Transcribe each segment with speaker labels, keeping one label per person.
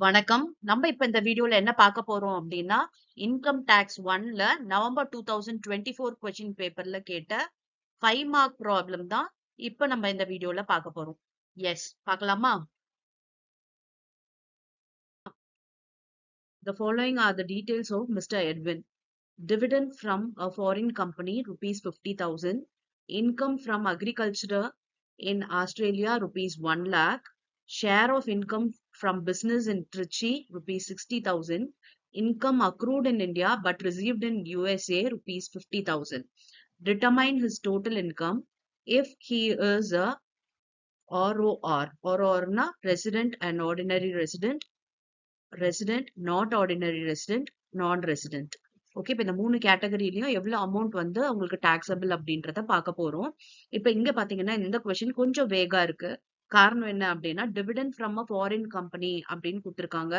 Speaker 1: வணக்கம். நம்ம இப்ப இந்த வீடியோல என்ன பார்க்க போறோம் அப்டின்னா, இன்கம் டாக்ஸ் 1ல நவம்பர் 2024 கொஸ்டின் பேப்பர்ல கேட்ட 5 மார்க் ப்ராப்ளம் தான் இப்ப நம்ம இந்த வீடியோல பார்க்க போறோம். எஸ் பார்க்கலாமா? The following are the details of Mr. Edwin. Dividend from a foreign company rupees 50,000. Income from agriculture in Australia rupees 1 lakh. Share of income from business in Trichy rupees 60,000. Income accrued in India but received in USA rupees 50,000. Determine his total income if he is a ROR. ROR na resident and ordinary resident, resident, not ordinary resident, நான் resident. Okay, இப்ப இந்த 3 கேட்டகரியிலயும் எவ்வளவு amount வந்து உங்களுக்கு taxable அப்படின்றத பார்க்க போறோம். இப்ப இங்க பாத்தீங்கன்னா இந்த கொஸ்டின் கொஞ்சம் வேகா இருக்கு. காரணம் என்ன அப்படின்னா, dividend from a foreign company அப்படின்னு கொடுத்திருக்காங்க.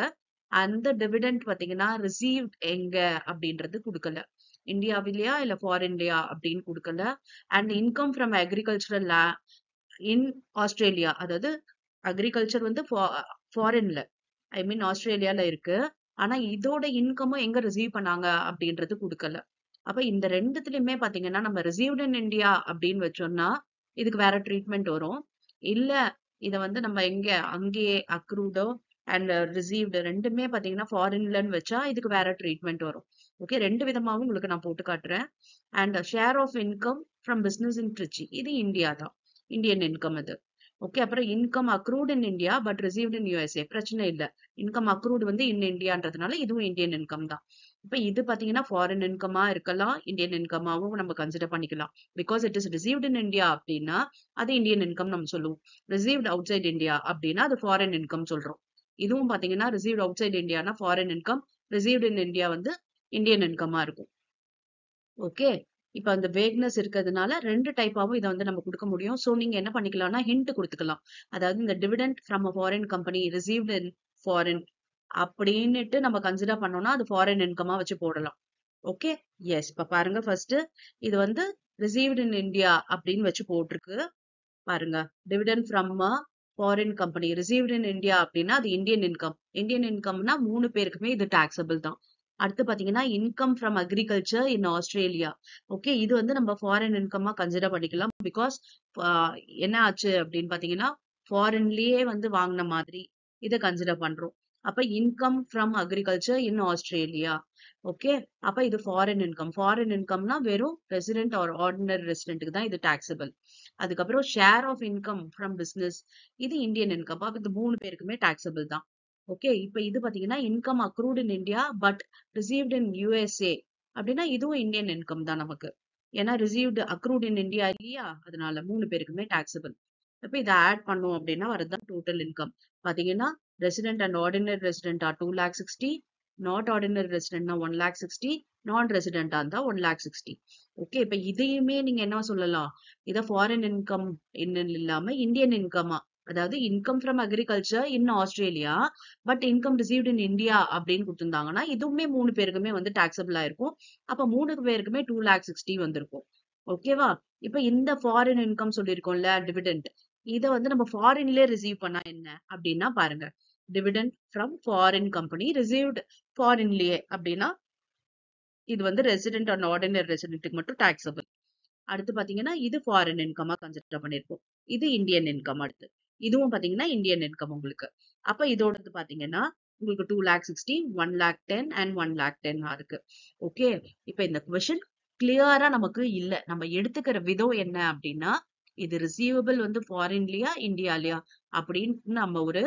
Speaker 1: அந்த டிவிடெண்ட் பாத்தீங்கன்னா ரிசீவ்ட் எங்க அப்படின்றது கொடுக்கல. இந்தியாவிலயா இல்ல ஃபாரின்லயா அப்படின்னு கொடுக்கல. And income from agricultural in Australia, அதாவது அக்ரிகல்ச்சர் வந்து ஃபாரின்ல, ஐ மீன் ஆஸ்திரேலியால இருக்கு. ஆனா இதோட இன்கமும் எங்க ரிசீவ் பண்ணாங்க அப்படின்றது குடுக்கல. அப்ப இந்த ரெண்டுத்துலயுமே பாத்தீங்கன்னா நம்ம ரிசீவ்ட் இன் இந்தியா அப்படின்னு வச்சோம்னா இதுக்கு வேற ட்ரீட்மெண்ட் வரும். இல்ல இத வந்து நம்ம எங்க அங்கேயே அக்ரூடோ அண்ட் ரிசீவ்டு ரெண்டுமே பாத்தீங்கன்னா ஃபாரின்லன்னு வச்சா இதுக்கு வேற ட்ரீட்மெண்ட் வரும். ஓகே, ரெண்டு விதமாவும் உங்களுக்கு நான் போட்டு காட்டுறேன். And share of income from business in Trichy, இது இந்தியா தான், இந்தியன் இன்கம் இது. ஓகே, அப்புறம் income accrued in India but received in USA, பிரச்சனை இல்ல. இன்கம் அக்ரூட் வந்து இன் இந்தியான்றதுனால இதுவும் இந்தியன் இன்கம் தான். இப்ப இது பாத்தீங்கன்னா ஃபாரின் இன்கமா இருக்கலாம், இந்தியன் இன்கமாவும் நம்ம கன்சிடர் பண்ணிக்கலாம். Because it is received in India அப்படின்னா அது இந்தியன் இன்கம் நம்ம சொல்லுவோம். ரிசீவ்ட் அவுட் சைட் இந்தியா அப்படின்னா அது ஃபாரின் இன்கம் சொல்றோம். இதுவும் பாத்தீங்கன்னா ரிசீவ்ட் அவுட் சைட் இந்தியானா foreign income, received in India வந்து இந்தியன் இன்கமா இருக்கும். ஓகே, இப்ப அந்த வேக்னஸ் இருக்கிறதுனால ரெண்டு டைப்பாவும் இதை வந்து நம்ம கொடுக்க முடியும். சோ நீங்க என்ன பண்ணிக்கலாம்னா ஹிண்ட் கொடுத்துக்கலாம். அதாவது இந்த dividend from a foreign company received in foreign அப்படின்னுட்டு நம்ம கன்சிடர் பண்ணோம்னா அது ஃபாரின் இன்கமா வச்சு போடலாம். Okay, yes. இப்ப பாருங்க, ஃபர்ஸ்ட் இது வந்து ரிசீவ்ட் இன் இந்தியா அப்படின்னு வச்சு போட்டிருக்கு. பாருங்க, dividend from a foreign company received in India அப்படின்னா அது இந்தியன் இன்கம். இந்தியன் இன்கம்னா 3 பேருக்குமே இது டாக்ஸபிள் தான். அடுத்து பாத்தீங்கன்னா income from agriculture in Australia. Okay, இது வந்து நம்ம ஃபாரின் இன்கமா கன்சிடர் பண்ணிக்கலாம். பிகாஸ் என்ன ஆச்சு அப்படின்னு பாத்தீங்கன்னா ஃபாரின்லயே வந்து வாங்கின மாதிரி இதை கன்சிடர் பண்றோம். அப்ப income from agriculture in Australia. Okay, அப்ப இது ஃபாரின் இன்கம். ஃபாரின் இன்கம்னா வெறும் ரெசிடென்ட் ஆர் ஆர்டினரி ரெசிடென்ட்டுக்கு தான் இது டாக்ஸபிள். அதுக்கப்புறம் share of income from business, இது இந்தியன் இன்கம். அப்ப இது 3 பேருக்குமே டாக்ஸபிள் தான். ஓகே, இப்ப இது பாத்தீங்கன்னா income accrued in India but received in USA அப்படின்னா இதுவும் இந்தியன் இன்கம் தான் நமக்கு. ஏன்னா ரிசீவ்டு அக்ரூட் இன் இந்தியா இல்லையா, அதனால 3 பேருக்குமே டாக்ஸபிள். இப்ப இதை ஆட் பண்ணோம் அப்படின்னா வரதுதான் டோட்டல் இன்கம். பாத்தீங்கன்னா resident and ordinary resident 2,60,000, not ordinary ரெசிடென்ட்னா 1,60,000, நான் ரெசிடென்டா இருந்தா 1,60,000. ஓகே, இப்ப இதையுமே நீங்க என்ன சொல்லலாம், இதை ஃபாரின் இன்கம் இல்லாம இந்தியன் இன்கமா, அதாவது income from agriculture in Australia but income received in India அப்படின்னு கொடுத்திருந்தாங்கன்னா இதுவுமே 3 பேருக்குமே வந்து டாக்ஸபிள் ஆயிருக்கும். அப்ப 3 பேருக்குமே 2,60,000 வந்திருக்கும். ஓகேவா? இப்ப இந்த ஃபாரின் இன்கம் சொல்லியிருக்கோம்ல, டிவிடெண்ட், இத வந்து நம்ம ஃபாரின்லயே ரிசீவ் பண்ணா என்ன அப்படின்னா பாருங்க, dividend from foreign company received ஃபாரின்லயே அப்படின்னா இது வந்து ரெசிடென்ட் அண்ட் ஆர்டினரி ரெசிடென்ட்டுக்கு மட்டும் டாக்ஸபிள். அடுத்து பாத்தீங்கன்னா இது ஃபாரின் இன்கமா கன்சிடர் பண்ணிருக்கோம். இது இந்தியன் இன்கம். அடுத்து இதுவும் பாத்தீங்கன்னா இந்தியன் இன்கம் உங்களுக்கு. அப்ப இதோடது பாத்தீங்கன்னா உங்களுக்கு 2,60,000, 1,10,000 அண்ட் 1,10,000 இருக்கு. ஓகே, இப்ப இந்த கொஸ்டின் கிளியரா நமக்கு இல்ல. நம்ம எடுத்துக்கிற விதம் என்ன அப்படின்னா, இது ரிசீவபிள் வந்து ஃபாரின்லயா இந்தியாலயா அப்படின்னு நம்ம ஒரு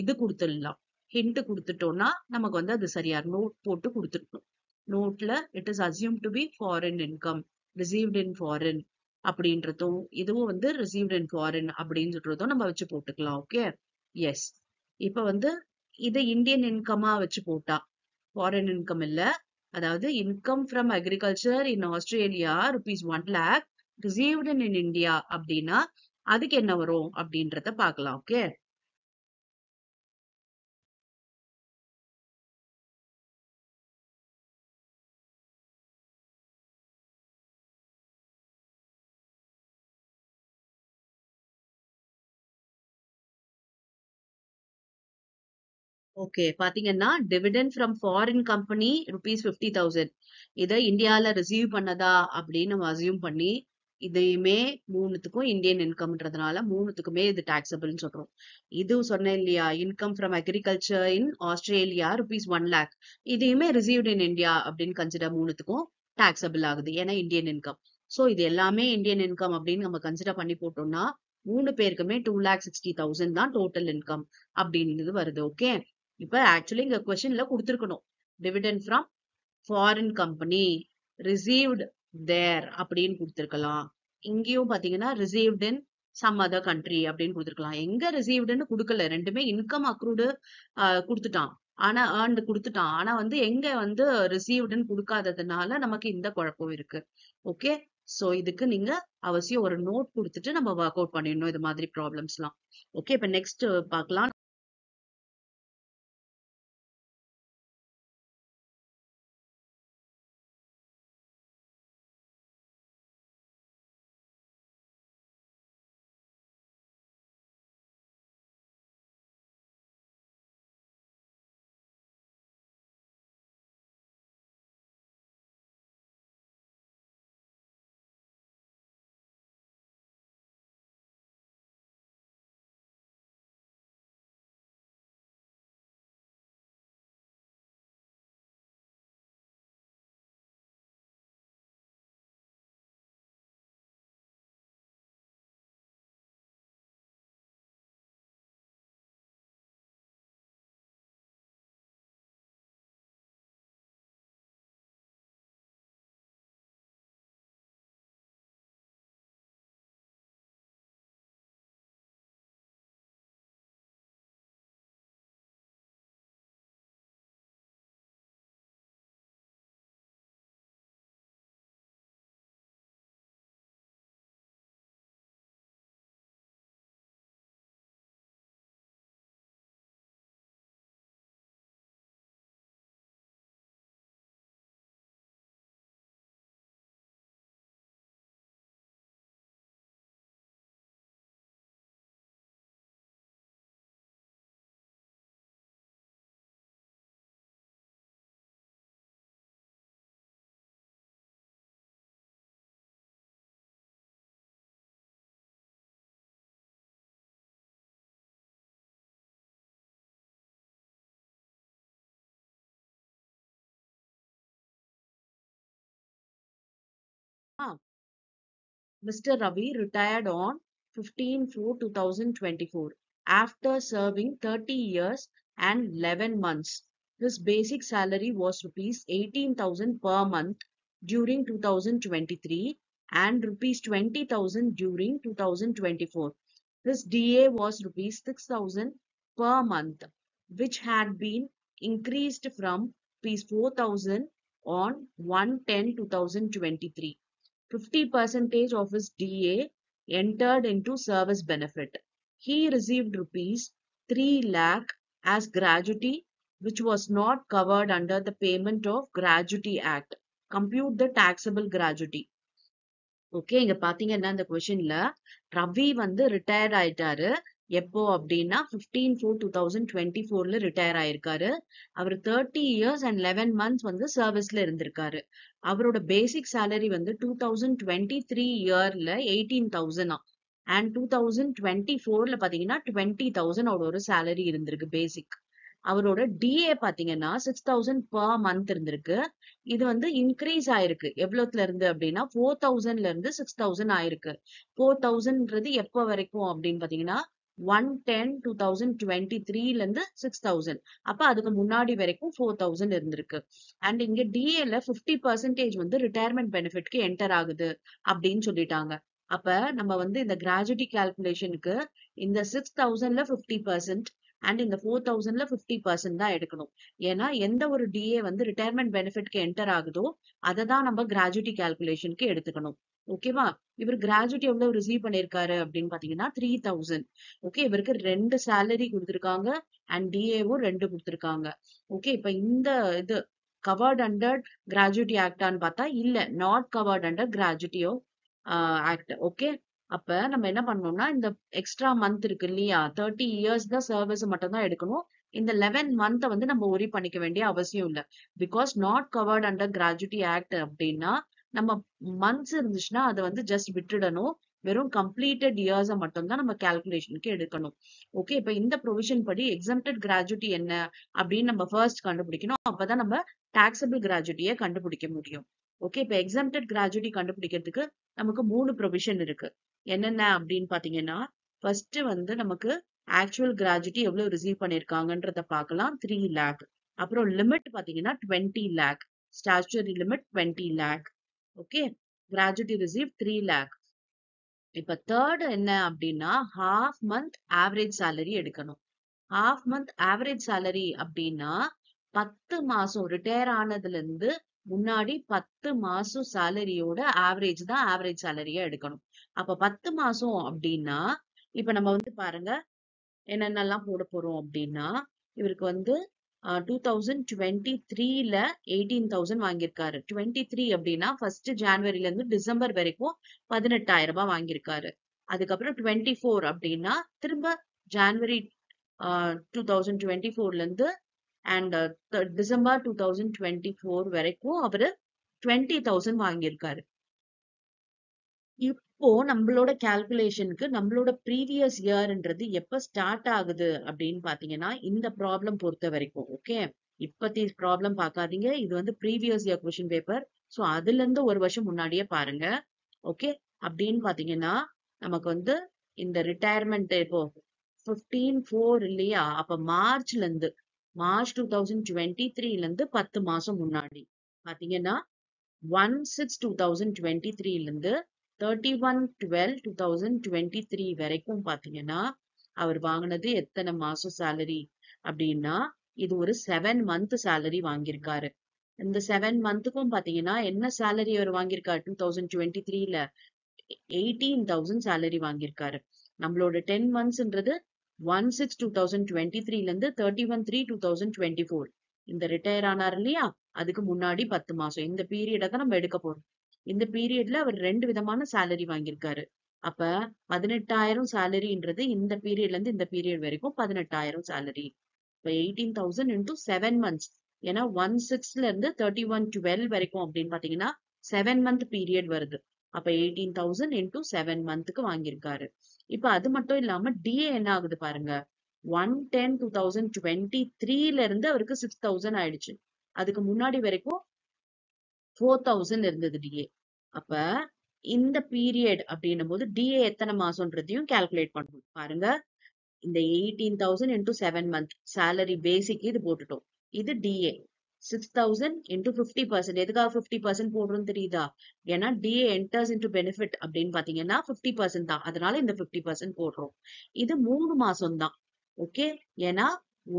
Speaker 1: இது கொடுத்துடலாம். ஹிண்ட் கொடுத்துட்டோம்னா நமக்கு வந்து அது சரியா நோட் போட்டு கொடுத்துருக்கணும். நோட்ல it is assume to be foreign income received in foreign அப்படின்றதும், இதுவும் வந்து ரிசீவ்ட் இன் ஃபாரின் அப்படின்னு சொல்றதும் நம்ம வச்சு போட்டுக்கலாம். Okay, yes. இப்ப வந்து இது இந்தியன் இன்கமா வச்சு போட்டா ஃபாரின் இன்கம் இல்ல, அதாவது income from agriculture in Australia rupees 1 lakh received in India அப்படின்னா அதுக்கு என்ன வரும் அப்படின்றத பார்க்கலாம். ஓகே. ஓகே. பாத்தீங்கன்னா, dividend from foreign company rupees 50,000. இத இந்தியால ரிசீவ் பண்ணதா அப்படின்னு நம்ம அஸ்யூம் பண்ணி, இதையுமே 3த்துக்கும் இந்தியன் இன்கம்ன்றதுனால 3த்துக்குமே இது டாக்ஸபிள்னு சொல்றோம். இது சொன்னேன் இல்லையா? Income from agriculture in Australia rupees 1 lakh. இதையுமே ரிசீவ்ட் இன் இந்தியா அப்படின்னு கன்சிடர் 3த்துக்கும் டாக்ஸபிள் ஆகுது. ஏன்னா இந்தியன் இன்கம். சோ இது எல்லாமே இந்தியன் இன்கம் அப்படின்னு நம்ம கன்சிடர் பண்ணி போட்டோம்னா, 3 பேருக்குமே 2,60,000 தான் டோட்டல் இன்கம் அப்படின்றது வருது. ஓகே. இப்ப ஆக்சுவலி இங்க கொஸ்டின்ல குடுத்திருக்கணும். Dividend from foreign company received there அப்படின்னு கொடுத்திருக்கலாம். இங்கேயும் பாத்தீங்கன்னா received in some other country அப்படின்னு கொடுத்திருக்கலாம். எங்க ரிசீவ்டுன்னு கொடுக்கல. ரெண்டுமே இன்கம் அக்ரூடு கொடுத்துட்டான். ஆனா ஏர்ன்டு கொடுத்துட்டான். ஆனா வந்து எங்க வந்து ரிசீவ்டுன்னு கொடுக்காததுனால நமக்கு இந்த குழப்பம் இருக்கு. ஓகே. சோ இதுக்கு நீங்க அவசியம் ஒரு நோட் கொடுத்துட்டு நம்ம ஒர்க் அவுட் பண்ணிடணும் இது மாதிரி ப்ராப்ளம்ஸ்லாம். ஓகே. இப்ப நெக்ஸ்ட் பார்க்கலாம். Mr. Ravi retired on 15/4/2024 after serving 30 years and 11 months. His basic salary was rupees 18,000 per month during 2023 and rupees 20,000 during 2024. His DA was rupees 6,000 per month, which had been increased from rupees 4,000 on 1/10/2023. 50% of his DA entered into service benefit. He received rupees 3 lakh as gratuity, which was not covered under the Payment of Gratuity Act. Compute the taxable gratuity. Okay. இங்க பாத்தீங்கன்னா இந்த கொஸ்டின்ல ரவி வந்து retired ஆயிட்டாரு. எப்போ அப்படின்னா 15/4/2024 retire ஆயிருக்காரு. அவர் 30 years and 11 months வந்து சர்வீஸ்ல இருந்திருக்காரு. அவரோட பேசிக் சேலரி வந்து 2023 இயர்ல 18,000 அண்ட் 2024ல பாத்தீங்கன்னா 20,000 அவரோட சேலரி இருந்திருக்கு பேசிக். அவரோட டிஏ பாத்தீங்கன்னா 6,000 per மந்த் இருந்திருக்கு. இது வந்து இன்க்ரீஸ் ஆயிருக்கு. எவ்வளவுல இருந்து அப்படின்னா 4,000ல இருந்து 6,000 ஆயிருக்கு. 4,000ன்றது எப்ப வரைக்கும் அப்படின்னு பாத்தீங்கன்னா 1/10/2023ல இருந்து 6,000. அப்ப அதுக்கு முன்னாடி வரைக்கும் 4,000 இருந்திருக்கு. அண்ட் இங்க டிஏல 50% வந்து ரிட்டையர்மெண்ட் பெனிஃபிட்க்கு என்டர் ஆகுது அப்படின்னு சொல்லிட்டாங்க. அப்ப நம்ம வந்து இந்த கிராஜுவிட்டி கால்குலேஷனுக்கு இந்த 6,000ல 50% அண்ட் இந்த 4,000ல 50% தான் எடுக்கணும். ஏன்னா எந்த ஒரு டிஏ வந்து ரிட்டையர்மெண்ட் பெனிஃபிட்க்கு என்டர் ஆகுதோ அதை தான் நம்ம கிராஜுவிட்டி கால்குலேஷனுக்கு எடுத்துக்கணும். ஓகேவா? இவர் கிராஜுவிட்டி எவ்வளவு ரிசீவ் பண்ணிருக்காரு அப்படின்னு பாத்தீங்கன்னா 3,000. ஓகே. இவருக்கு 2 சேலரி கொடுத்திருக்காங்க அண்ட் டிஏவும் 2 கொடுத்திருக்காங்க. ஓகே. இப்ப இந்த இது கவர்ட் அண்டர் கிராஜுவிட்டி ஆக்டான்னு பார்த்தா இல்ல, not covert under gratuity act. Okay. அப்ப நம்ம என்ன பண்ணோம்னா இந்த எக்ஸ்ட்ரா மந்த் இருக்கு இல்லையா, 30 இயர்ஸ் தான் சர்வீஸ் மட்டும் தான் எடுக்கணும். இந்த 11 மந்த் வந்து நம்ம ஒரி பண்ணிக்க வேண்டிய அவசியம் இல்ல. Because not covert under gratuity act அப்படின்னா நம்ம மந்த்ஸ் இருந்துச்சுன்னா அதை வந்து ஜஸ்ட் விட்டுடணும். வெறும் கம்ப்ளீட்டட் இயர்ஸை மட்டும்தான் நம்ம கால்குலேஷனுக்கு எடுக்கணும். ஓகே, இப்ப இந்த ப்ரொவிஷன் படி எக்ஸம்டட் கிராஜுவிட்டி என்ன அப்படின்னு நம்ம ஃபர்ஸ்ட் கண்டுபிடிக்கணும். அப்பதான் நம்ம டாக்ஸபிள் கிராஜுவிட்டியை கண்டுபிடிக்க முடியும். ஓகே, இப்ப எக்ஸம்டட் கிராஜுவிட்டி கண்டுபிடிக்கிறதுக்கு நமக்கு 3 ப்ரொவிஷன் இருக்கு. என்னென்ன அப்படின்னு பாத்தீங்கன்னா, ஃபர்ஸ்ட் வந்து நமக்கு ஆக்சுவல் கிராஜுவிட்டி எவ்வளவு ரிசீவ் பண்ணிருக்காங்கன்றத பார்க்கலாம், 3 lakh. அப்புறம் லிமிட் பாத்தீங்கன்னா 20 lakh. Statutory limit 20 lakh. Okay, gratuity receive 3 lakh. இப்ப தேர்ட் என்ன அப்படின்னா ஹாஃப் மந்த் ஆவரேஜ் சேலரி எடுக்கணும். ஹாஃப் மந்த் ஆவரேஜ் சேலரி அப்படின்னா 10 மாசம் ரிட்டையர் ஆனதுல இருந்து முன்னாடி 10 மாசம் சேலரியோட ஆவரேஜ் தான் ஆவரேஜ் சேலரியா எடுக்கணும். அப்ப 10 மாசம் அப்படின்னா இப்ப நம்ம வந்து பாருங்க என்னென்னலாம் போட போறோம் அப்படின்னா, இவருக்கு வந்து 2023ல 18,000 வாங்கியிருக்காரு. 23 அப்படின்னா ஃபர்ஸ்ட் ஜான்வரில இருந்து டிசம்பர் வரைக்கும் 18,000 ரூபாய் வாங்கியிருக்காரு. அதுக்கப்புறம் 24 அப்படின்னா திரும்ப ஜான்வரி 2024ல இருந்து அண்ட் டிசம்பர் 2024 வரைக்கும் அவரு 20,000 வாங்கியிருக்காரு. இப்போ நம்மளோட கால்குலேஷனுக்கு நம்மளோட ப்ரீவியஸ் இயர்ன்றது எப்ப ஸ்டார்ட் ஆகுது அப்படின்னு பாத்தீங்கன்னா இந்த ப்ராப்ளம் பொறுத்த வரைக்கும். ஓகே, இப்பத்தி ப்ராப்ளம் பார்க்காதீங்க, இது வந்து previous year question paper. So அதுல இருந்து ஒரு வருஷம் முன்னாடியே பாருங்க. ஓகே, அப்படின்னு பாத்தீங்கன்னா நமக்கு வந்து இந்த ரிட்டையர்மெண்ட் இப்போ 15/4 இல்லையா, அப்ப மார்ச் 2023ல இருந்து 10 மாசம் முன்னாடி பாத்தீங்கன்னா 1/6/2023ல இருந்து 31/12/2023 வரைக்கும் பாத்தீங்கன்னா அவர் வாங்கினது எத்தனை மாசம் சேலரி அப்படின்னா இது ஒரு 7 மந்த் சேலரி வாங்கியிருக்காரு. இந்த 7 மந்த்துக்கும் பாத்தீங்கன்னா என்ன சேலரி அவர் வாங்கியிருக்காரு 2023ல 18,000 சேலரி வாங்கியிருக்காரு. நம்மளோட 10 மந்த்ஸ்ன்றது 1/6/2023ல இருந்து 31/3/2024. இந்த ரிட்டையர் ஆனார் இல்லையா, அதுக்கு முன்னாடி 10 மாசம் இந்த பீரியட தான் நம்ம எடுக்க போறோம். இந்த பீரியட்ல அவர் 2 விதமான சேலரி வாங்கியிருக்காரு. அப்ப 18,000 சேலரின்றது இந்த பீரியட்ல இருந்து இந்த பீரியட் வரைக்கும் 18,000 சேலரி. இப்ப 18,000 into 7 months. ஏன்னா 1/6ல இருந்து 31/12 வரைக்கும் அப்படின்னு பாத்தீங்கன்னா 7 month பீரியட் வருது. அப்ப 18,000 into 7 monthக்கு வாங்கியிருக்காரு. இப்ப அது மட்டும் இல்லாம டிஏ என்ன ஆகுது பாருங்க, 1/10/2023ல இருந்து அவருக்கு 6,000 ஆயிடுச்சு. அதுக்கு முன்னாடி வரைக்கும் 4,000 இருந்தது டிஏ. அப்ப இந்த பீரியட் அப்படின்னும் போது டிஏ எத்தனை மாசம்ன்றதையும் கால்குலேட் பண்ணணும். பாருங்க, இந்த 18,000 into 7 month salary பேசிக் இது போட்டுட்டோம். இது டிஏ 6,000 into 50%. எதுக்காக 50% போடுறோம் தெரியுதா? ஏன்னா டிஏ என்டர்ஸ் இன்டு பெனிஃபிட் அப்படின்னு பாத்தீங்கன்னா 50% தான். அதனால இந்த 50% போடுறோம். இது 3 மாசம் தான். ஓகே, ஏன்னா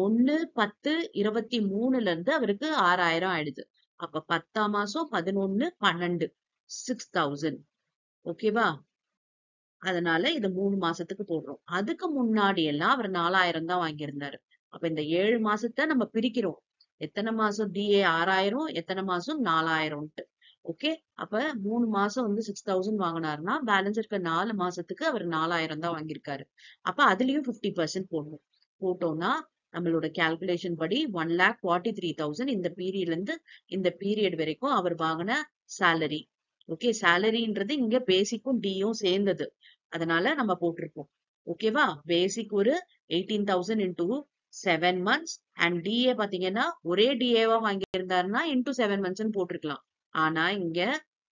Speaker 1: 1/10/23ல இருந்து அவருக்கு 6,000 ஆயிடுது. அப்ப 10ஆம் மாசம் 11 12 6,000. ஓகேவா? அதனால இது 3 மாசத்துக்கு போடுறோம். அதுக்கு முன்னாடி எல்லாம் அவர் 4,000 தான் வாங்கியிருந்தாரு. அப்ப இந்த 7 மாசத்தை நம்ம பிரிக்கிறோம். எத்தனை மாசம் டிஏ 6,000, எத்தனை மாசம் 4,000. ஓகே, அப்ப 3 மாசம் வந்து 6,000 வாங்கினாருன்னா பேலன்ஸ் இருக்க 4 மாசத்துக்கு அவர் 4,000 தான் வாங்கியிருக்காரு. அப்ப அதுலயும் 50% போடணும். போட்டோம்னா நம்மளோட கால்குலேஷன் படி 1,43,000 இந்த பீரியட்ல இருந்து இந்த பீரியட் வரைக்கும் அவர் வாங்கின சேலரி. ஓகே, சேலரின்றது இங்க பேசிக்கும் டியும் சேர்ந்தது. அதனால நம்ம போட்டிருக்கோம். ஓகேவா? பேசிக் ஒரு 18,000 into 7 months அண்ட் டிஏ பாத்தீங்கன்னா ஒரே டிஏவா வாங்கி இருந்தாருன்னா into 7 months போட்டிருக்கலாம். ஆனா இங்க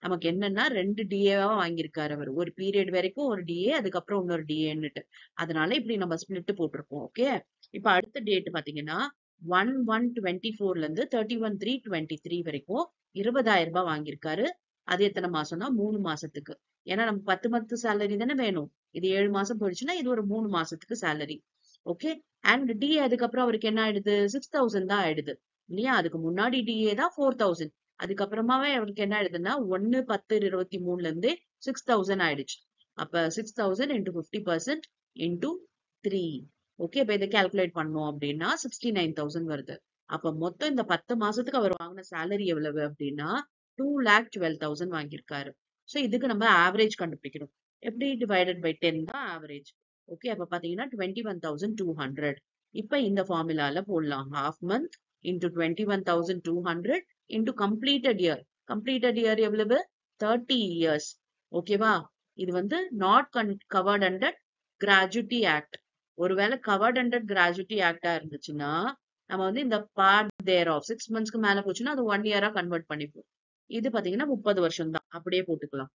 Speaker 1: நமக்கு என்னன்னா 2 டிஏவா வாங்கியிருக்காரு அவர். ஒரு பீரியட் வரைக்கும் ஒரு டிஏ, அதுக்கப்புறம் இன்னொரு டிஏன்னுட்டு. அதனால இப்படி நம்ம ஸ்பிளிட் போட்டிருக்கோம். ஓகே, இப்ப அடுத்த டேட் பாத்தீங்கன்னா 1/1/24ல இருந்து 31/3/23 வரைக்கும் 20,000 ரூபாய் வாங்கியிருக்காரு. அது எத்தனை மாசம்னா 3 மாசத்துக்கு. ஏன்னா நம்ம 10 மந்த் சேலரி தானே வேணும். இது 7 மாசம் போயிடுச்சுன்னா இது ஒரு 3 மாசத்துக்கு சேலரி. ஓகே, அண்ட் டிஏ அதுக்கப்புறம் அவருக்கு என்ன ஆயிடுது 6,000 தான் ஆயிடுது இல்லையா? அதுக்கு முன்னாடி டிஏ தான் 4,000. அதுக்கப்புறமாவே அவருக்கு என்ன ஆயிடுதுன்னா 1/10/23ல இருந்து 6,000 ஆயிடுச்சு. அப்ப 6,000 into 50% into 3. ஓகே, இப்ப இதை கால்குலேட் பண்ணோம் அப்படின்னா 69,000 வருது. அப்ப மொத்தம் இந்த 10 மாசத்துக்கு அவர் வாங்கின சேலரி எவ்வளவு அப்படின்னா 2,12,000 வாங்கியிருக்காரு. சோ இதுக்கு நம்ம ஆவரேஜ் கண்டுபிடிக்கணும். எப்படி? டிவைடட் பை 10 தான் ஆவரேஜ். ஓகே, அப்ப பாத்தீங்கன்னா 21,200. இப்ப இந்த ஃபார்முலால போடலாம். Half month into 21,200 into completed year. Completed year எவ்வளவு? 30 இயர்ஸ். ஓகேவா? இது வந்து not covert under gratuity act. ஒருவேளை கவர்ட் அண்டர் கிராஜுவிட்டி ஆக்டா இருந்துச்சுன்னா நம்ம வந்து இந்த பார்ட் தேர் ஆஃப் 6 மந்த்ஸ்க்கு மேல போச்சுன்னா அது 1 இயரா கன்வெர்ட் பண்ணிப்போம். இது பாத்தீங்கன்னா 30 வருஷம் தான். அப்படியே போட்டுக்கலாம்.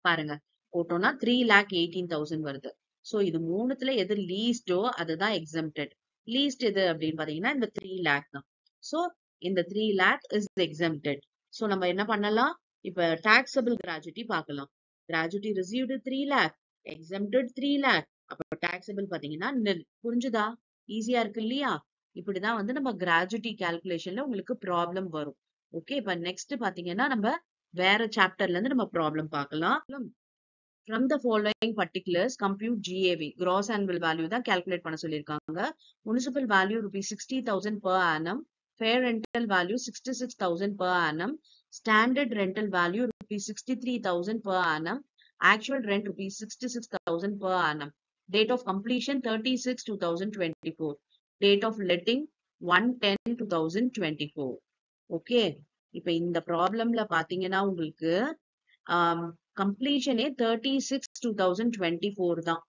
Speaker 1: பாருங்க, போட்டோம்னா 3,18,000 வருது. சோ இது மூணுத்துல எது லீஸ்டோ அதுதான் எக்ஸம்டட். லீஸ்ட் எது அப்படின்னு பாத்தீங்கன்னா இந்த 3 lakh தான். சோ இந்த 3 lakh இஸ் எக்ஸம்டட். சோ நம்ம என்ன பண்ணலாம்? இப்ப டாக்ஸபிள் கிராஜுவிட்டி பார்க்கலாம். Gratuity received 3 lakh, exempted 3 lakh. அப்ப டாக்ஸபிள் பாத்தீங்கன்னா nil. புரிஞ்சுதா? ஈஸியா இருக்கு இல்லையா? இப்படிதான் வந்து நம்ம கிராஜுவிட்டி கால்குலேஷன்ல உங்களுக்கு ப்ராப்ளம் வரும். ஓகே, இப்ப நெக்ஸ்ட் பாத்தீங்கன்னா நம்ம வேற சாப்டர்ல இருந்து நம்ம ப்ராப்ளம் பார்க்கலாம். From the following particulars, compute GAV, gross annual value தான் calculate பண்ண சொல்லியிருக்காங்க. Municipal value rupees 60,000 per annum, fair rental value 66,000 per annum, standard rental value rupees 63,000 per annum, actual rent rupees 66,000 per annum. Date of completion 30/6/2024. Date of letting 1/10/2024. Okay, இப்ப இந்த ப்ராப்ளம்ல பாத்தீங்கன்னா உங்களுக்கு கம்ப்ளீஷனே 30/6/2024 தான்.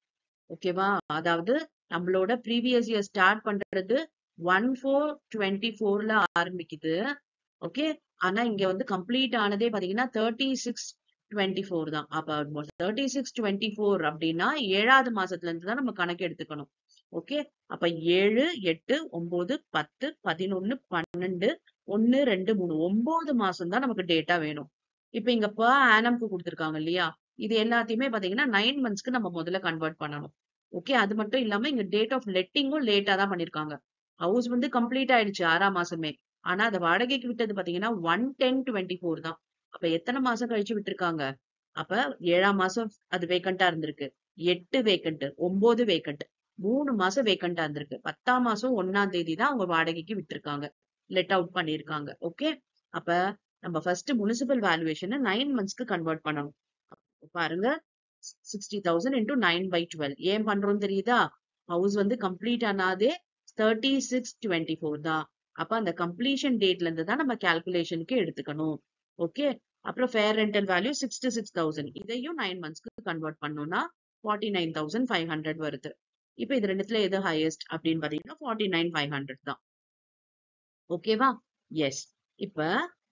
Speaker 1: ஓகேவா? அதாவது நம்மளோட ப்ரீவியஸ் இயர் ஸ்டார்ட் பண்றது 1/4/24ல ஆரம்பிக்குது. ஓகே, ஆனா இங்க வந்து கம்ப்ளீட் ஆனதே பாத்தீங்கன்னா 30/6/24 தான். அப்ப 30/6/24 அப்படின்னா 7வது மாசத்துல இருந்து தான் நம்ம கணக்கு எடுத்துக்கணும். ஓகே, அப்ப 7, 8, 9, 10, 11, 12, 1, 2, 3 9 மாசம் தான் நமக்கு டேட்டா வேணும். இப்ப இங்க per annumக்கு கொடுத்திருக்காங்க இல்லையா? இது எல்லாத்தையுமே பாத்தீங்கன்னா 9 monthsக்கு நம்ம முதல்ல கன்வெர்ட் பண்ணணும். ஓகே, அது மட்டும் இல்லாம இங்க டேட் ஆஃப் லெட்டிங்கும் லேட்டா தான் பண்ணிருக்காங்க. ஹவுஸ் வந்து கம்ப்ளீட் ஆயிடுச்சு 6ஆம் மாசமே. ஆனா அதை வாடகைக்கு விட்டது பாத்தீங்கன்னா 1/10/24 தான். அப்ப எத்தனை மாசம் கழிச்சு விட்டுருக்காங்க? அப்ப 7ஆம் மாசம் அது வேக்கண்டா இருந்திருக்கு. 8 வேக்கண்ட், 9 வேக்கண்ட், 3 மாசம் வேக்கண்டா இருந்திருக்கு. 10ஆம் மாசம் 1ஆம் தேதி தான் அவங்க வாடகைக்கு விட்டுருக்காங்க. லெட் அவுட் பண்ணிருக்காங்க. ஓகே, அப்ப நம்ம ஃபர்ஸ்ட் முனிசிபல் வேல்யூவேஷனை 9 monthsக்கு கன்வெர்ட் பண்ணணும். பாருங்க, 60,000 into 9/12. ஏன் பண்றோம் தெரியுதா? ஹவுஸ் வந்து கம்ப்ளீட் ஆனாதே 30/6/24 தான். அப்ப அந்த கம்ப்ளீஷன் டேட்ல இருந்து தான் நம்ம கால்குலேஷனுக்கு எடுத்துக்கணும். ஓகே, அப்புறம் ஃபேர் ரெண்டல் வேல்யூ 66,000. இதையும் 9 monthsக்கு கன்வெர்ட் பண்ணோம்னா 49,500 வருது. இப்ப இது ரெண்டுத்துல எது ஹையஸ்ட் அப்படின்னு பாத்தீங்கன்னா 49,500 தான். ஓகேவா? எஸ். இப்ப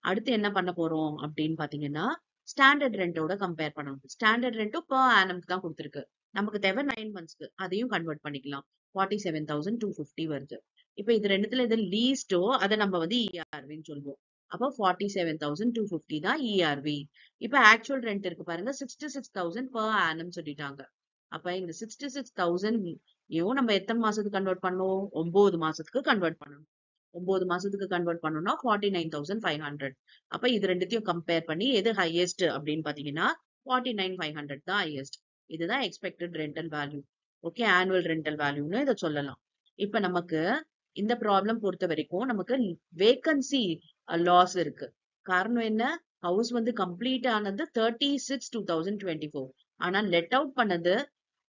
Speaker 1: அடுத்து என்ன பண்ண போறோம் அப்படின்னு பாத்தீங்கன்னா ஸ்டாண்டர்ட் ரெண்டோட கம்பேர் பண்ணணும். ஸ்டாண்டர்ட் ரெண்டும் per annumக்கு தான் கொடுத்திருக்கு. நமக்கு தேவை 9 monthsக்கு. அதையும் கன்வெர்ட் பண்ணிக்கலாம். 47,250 வருது. இப்ப இது ரெண்டுத்துல எது லீஸ்டோ அதை நம்ம வந்து ERVன்னு சொல்லுவோம். அப்போ 47,250 தான் ERV. இப்ப ஆக்சுவல் ரெண்ட் இருக்கு பாருங்க, 66,000 per annum சொல்லிட்டாங்க. அப்ப இந்த 66,000 நம்ம எத்தனை மாசத்துக்கு கன்வெர்ட் பண்ணணும்? 9 மாசத்துக்கு கன்வெர்ட் பண்ணணும். 9 மாசத்துக்கு கன்வெர்ட் பண்ணோம்னா 49,500. அப்ப இது ரெண்டுத்தையும் கம்பேர் பண்ணி எது ஹையஸ்ட் அப்படின்னு பாத்தீங்கன்னா 49,500 தான் ஹையஸ்ட். இதுதான் expected rental value. Okay, annual rental வேல்யூன்னு இதை சொல்லலாம். இப்ப நமக்கு இந்த ப்ராப்ளம் பொறுத்த வரைக்கும் நமக்கு வேகன்சி லாஸ் இருக்கு. காரணம் என்ன? ஹவுஸ் வந்து கம்ப்ளீட் ஆனது 30/6/2024. ஆனா லெட் அவுட் பண்ணது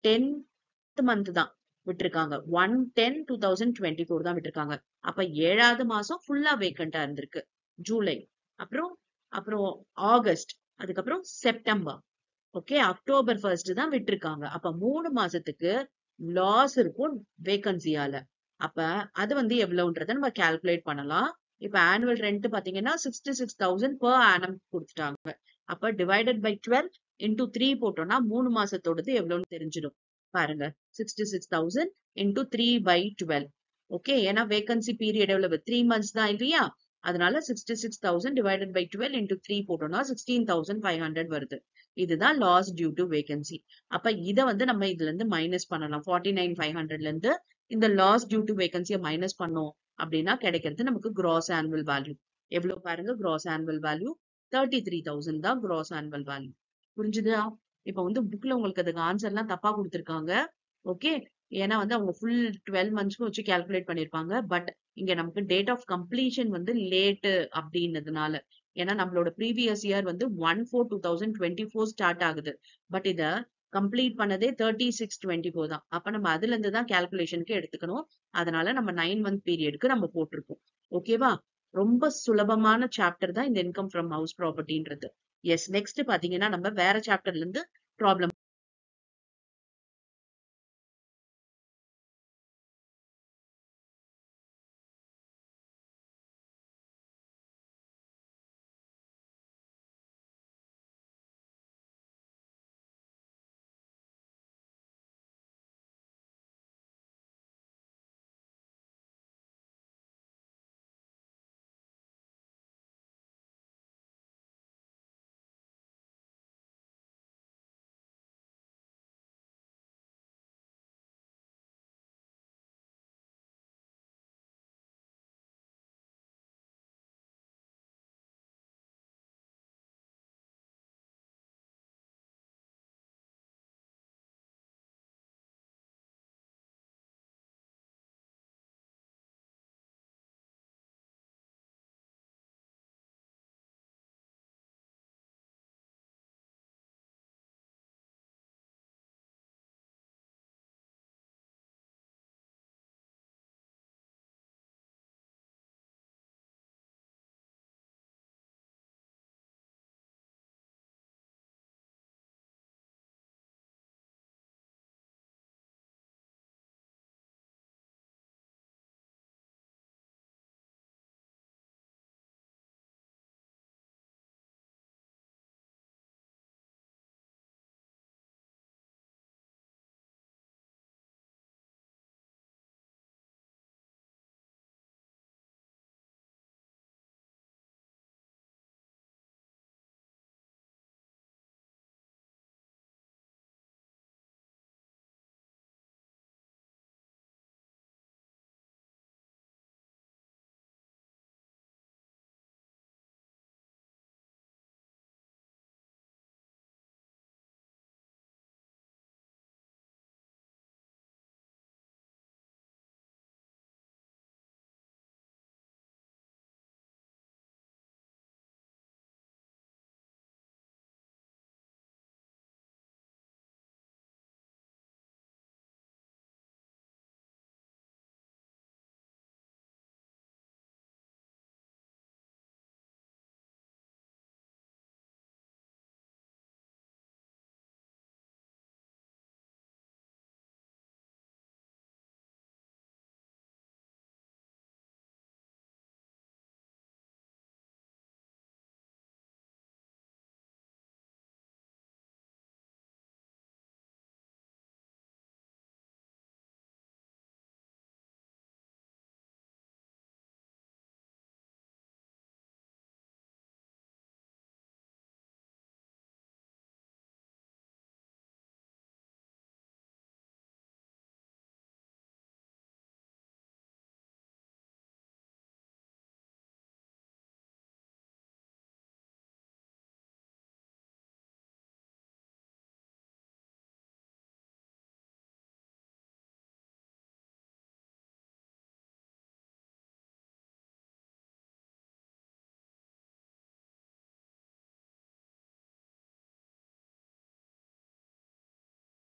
Speaker 1: 10th month தான் விட்டுருக்காங்க. 1/10/2024 தான் விட்டுருக்காங்க. அப்ப 7வது மாசம் ஃபுல்லா வேக்கண்டா இருந்திருக்கு. ஜூலை, அப்புறம் அப்புறம் ஆகஸ்ட், அதுக்கப்புறம் செப்டம்பர். ஓகே, அக்டோபர் 1 தான் விட்டுருக்காங்க. அப்ப 3 மாசத்துக்கு லாஸ் இருக்கும் வேகன்சியால. அப்ப அது வந்து எவ்வளவுன்றத நம்ம கால்குலேட் பண்ணலாம். இப்ப ஆனுவல் ரெண்ட் பாத்தீங்கன்னா 66,000 per annum கொடுத்துட்டாங்க. அப்ப டிவைடட் பை 12 into 3 போட்டோம்னா 3 மாசத்தோடது எவ்வளவுன்னு தெரிஞ்சிடும். பாருங்க, 66,000 into 3/12. ஓகே, ஏன்னா வேகன்சி பீரியட் எவ்வளவு? 3 months தான் இல்லையா? அதனால 66,000 divided by 12 into 3 போட்டோம்னா 16,500 வருது. இதுதான் லாஸ் டியூ டு வேகன்சி. அப்ப இதை வந்து நம்ம இதுல இருந்து மைனஸ் பண்ணலாம். 49,500ல இருந்து இந்த லாஸ் டியூ டு வேகன்சியை மைனஸ் பண்ணோம் அப்படின்னா கிடைக்கிறது நமக்கு கிராஸ் ஆனுவல் வேல்யூ. எவ்வளவு பாருங்க, கிராஸ் ஆனுவல் வேல்யூ 33,000 தான் கிராஸ் ஆனுவல் வேல்யூ. புரிஞ்சுதா? இப்ப வந்து புக்ல உங்களுக்கு அதுக்கு ஆன்சர் எல்லாம் தப்பா கொடுத்திருக்காங்க. ஓகே, ஏன்னா வந்து அவங்க ஃபுல் 12 monthsக்கு வச்சு கால்குலேட் பண்ணிருப்பாங்க. பட் இங்க நமக்கு டேட் ஆஃப் கம்ப்ளீஷன் வந்து லேட்டு அப்படின்னதுனால, ஏன்னா நம்மளோட ப்ரீவியஸ் இயர் வந்து 1/4/2024 ஸ்டார்ட் ஆகுது. பட் இத கம்ப்ளீட் பண்ணதே 3624 தான். அப்ப நம்ம அதுல இருந்து தான் கால்குலேஷனுக்கு எடுத்துக்கணும். அதனால நம்ம 9 மந்த் பீரியடுக்கு நம்ம போட்டிருக்கோம். ஓகேவா? ரொம்ப சுலபமான சாப்டர் தான் இந்த இன்கம் ஃப்ரம் ஹவுஸ் ப்ராப்பர்ட்டின்றது. எஸ், நெக்ஸ்ட் பாத்தீங்கன்னா நம்ம வேற சாப்டர்ல இருந்து ப்ராப்ளம்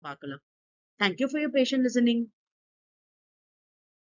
Speaker 1: பார்க்கலாம். Thank you for your patient listening.